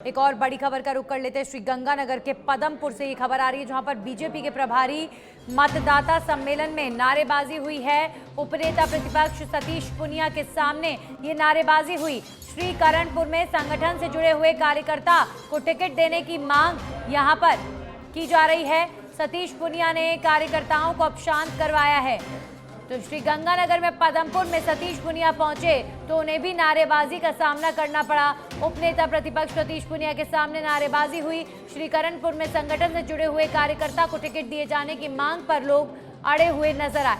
एक और बड़ी खबर का रुख कर लेते हैं श्रीगंगानगर के पदमपुर से। ये खबर आ रही है जहां पर बीजेपी के प्रभारी मतदाता सम्मेलन में नारेबाजी हुई है। उपनेता प्रतिपक्ष सतीश पुनिया के सामने ये नारेबाजी हुई। श्रीकरणपुर में संगठन से जुड़े हुए कार्यकर्ता को टिकट देने की मांग यहां पर की जा रही है। सतीश पुनिया ने कार्यकर्ताओं को अब शांत करवाया है। तो श्रीगंगानगर में पदमपुर में सतीश पुनिया पहुंचे तो उन्हें भी नारेबाजी का सामना करना पड़ा। उपनेता प्रतिपक्ष सतीश पुनिया के सामने नारेबाजी हुई। श्रीकरणपुर में संगठन से जुड़े हुए कार्यकर्ता को टिकट दिए जाने की मांग पर लोग अड़े हुए नजर आए।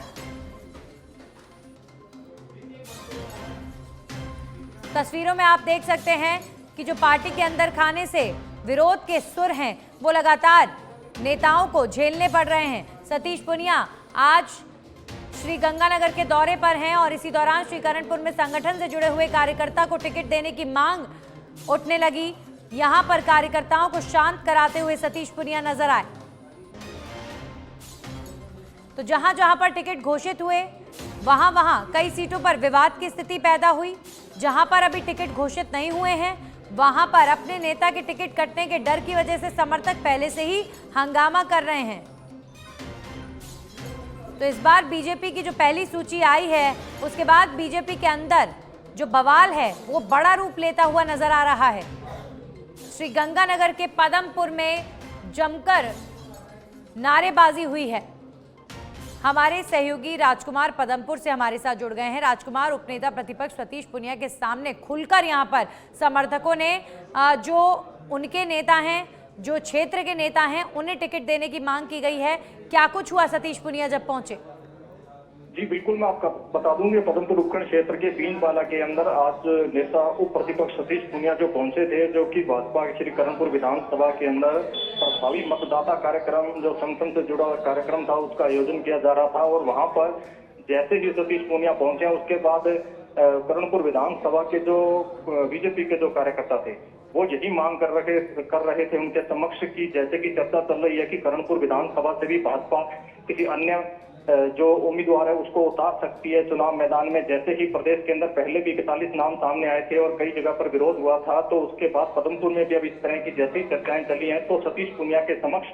तस्वीरों में आप देख सकते हैं कि जो पार्टी के अंदर खाने से विरोध के सुर हैं वो लगातार नेताओं को झेलने पड़ रहे हैं। सतीश पुनिया आज श्रीगंगानगर के दौरे पर हैं और इसी दौरान श्रीकरणपुर में संगठन से जुड़े हुए कार्यकर्ता को टिकट देने की मांग उठने लगी। यहां पर कार्यकर्ताओं को शांत कराते हुए सतीश पुनिया नजर आए। तो जहां जहां पर टिकट घोषित हुए वहां वहां कई सीटों पर विवाद की स्थिति पैदा हुई। जहां पर अभी टिकट घोषित नहीं हुए हैं वहां पर अपने नेता के टिकट कटने के डर की वजह से समर्थक पहले से ही हंगामा कर रहे हैं। तो इस बार बीजेपी की जो पहली सूची आई है उसके बाद बीजेपी के अंदर जो बवाल है वो बड़ा रूप लेता हुआ नजर आ रहा है। श्रीगंगानगर के पदमपुर में जमकर नारेबाजी हुई है। हमारे सहयोगी राजकुमार पदमपुर से हमारे साथ जुड़ गए हैं। राजकुमार, उपनेता प्रतिपक्ष सतीश पुनिया के सामने खुलकर यहां पर समर्थकों ने जो उनके नेता हैं, जो क्षेत्र के नेता हैं, उन्हें टिकट देने की मांग की गई है। क्या कुछ हुआ सतीश पुनिया जब पहुंचे? जी बिल्कुल, मैं आपको बता दूंगी पदमपुर उपखंड क्षेत्र के बीनपाला के अंदर आज नेता उप प्रतिपक्ष सतीश पुनिया जो पहुंचे थे, जो कि भाजपा के श्रीकरणपुर विधानसभा के अंदर प्रभावी मतदाता कार्यक्रम जो संगठन से जुड़ा कार्यक्रम था उसका आयोजन किया जा रहा था। और वहां पर जैसे ही सतीश पुनिया पहुंचे उसके बाद करणपुर विधानसभा के जो बीजेपी के जो कार्यकर्ता थे वो यही मांग कर रहे थे उनके समक्ष की जैसे कि चर्चा चल रही है कि करणपुर विधानसभा से भी भाजपा किसी अन्य जो उम्मीदवार है उसको उतार सकती है चुनाव मैदान में। जैसे ही प्रदेश के अंदर पहले भी 41 नाम सामने आए थे और कई जगह पर विरोध हुआ था, तो उसके बाद पदमपुर में भी अब इस तरह की जैसे ही चर्चाएं चली हैं तो सतीश पुनिया के समक्ष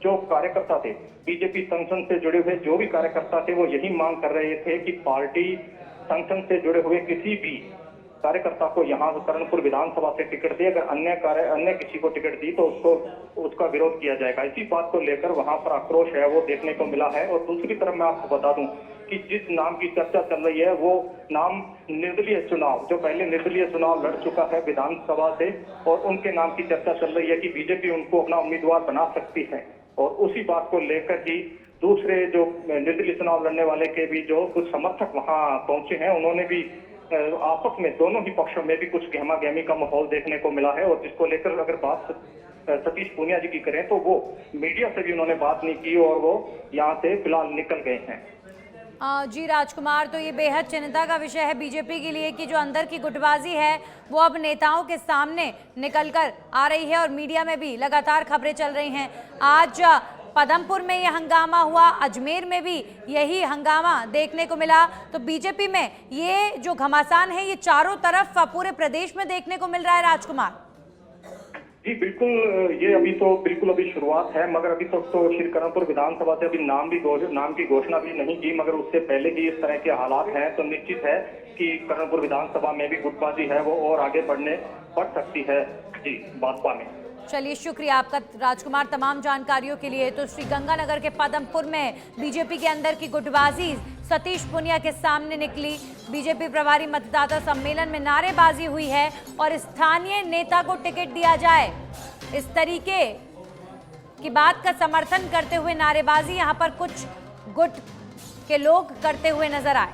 जो कार्यकर्ता थे, बीजेपी संगठन से जुड़े हुए जो भी कार्यकर्ता थे, वो यही मांग कर रहे थे कि पार्टी संगठन से जुड़े हुए किसी भी कार्यकर्ता को यहाँ करणपुर विधानसभा से टिकट दी, अगर अन्य किसी को टिकट दी तो उसका विरोध किया जाएगा। इसी बात को लेकर वहां पर आक्रोश है वो देखने को मिला है। और दूसरी तरफ मैं आपको बता दूं कि जिस नाम की चर्चा चल रही है वो नाम निर्दलीय चुनाव, जो पहले निर्दलीय चुनाव लड़ चुका है विधानसभा से, और उनके नाम की चर्चा चल रही है कि बीजेपी उनको अपना उम्मीदवार बना सकती है। और उसी बात को लेकर ही दूसरे जो निर्दलीय चुनाव लड़ने वाले के भी जो कुछ समर्थक वहां पहुंचे हैं, उन्होंने भी आपस में दोनों ही पक्षों में भी कुछ गहमा गहमी का माहौल देखने को मिला है। और जिसको लेकर अगर बात सतीश पुनिया जी की करें तो वो मीडिया से भी उन्होंने बात नहीं की और वो यहाँ से फिलहाल निकल गए हैं। जी राजकुमार, तो ये बेहद चिंता का विषय है बीजेपी के लिए कि जो अंदर की गुटबाजी है वो अब नेताओं के सामने निकल कर आ रही है और मीडिया में भी लगातार खबरें चल रही हैं। आज पदमपुर में यह हंगामा हुआ, अजमेर में भी यही हंगामा देखने को मिला। तो बीजेपी में ये जो घमासान है ये चारों तरफ पूरे प्रदेश में देखने को मिल रहा है। राजकुमार जी बिल्कुल, ये अभी शुरुआत है, मगर अभी तक तो श्रीकरणपुर विधानसभा से अभी नाम की घोषणा भी नहीं की, मगर उससे पहले ही इस तरह के हालात हैं तो निश्चित है कि करणपुर विधानसभा में भी गुटबाजी है वो और आगे बढ़ सकती है जी भाजपा में। चलिए, शुक्रिया आपका राजकुमार तमाम जानकारियों के लिए। तो श्रीगंगानगर के पदमपुर में बीजेपी के अंदर की गुटबाजी सतीश पुनिया के सामने निकली। बीजेपी प्रभारी मतदाता सम्मेलन में नारेबाजी हुई है और स्थानीय नेता को टिकट दिया जाए इस तरीके की बात का समर्थन करते हुए नारेबाजी यहां पर कुछ गुट के लोग करते हुए नजर आए।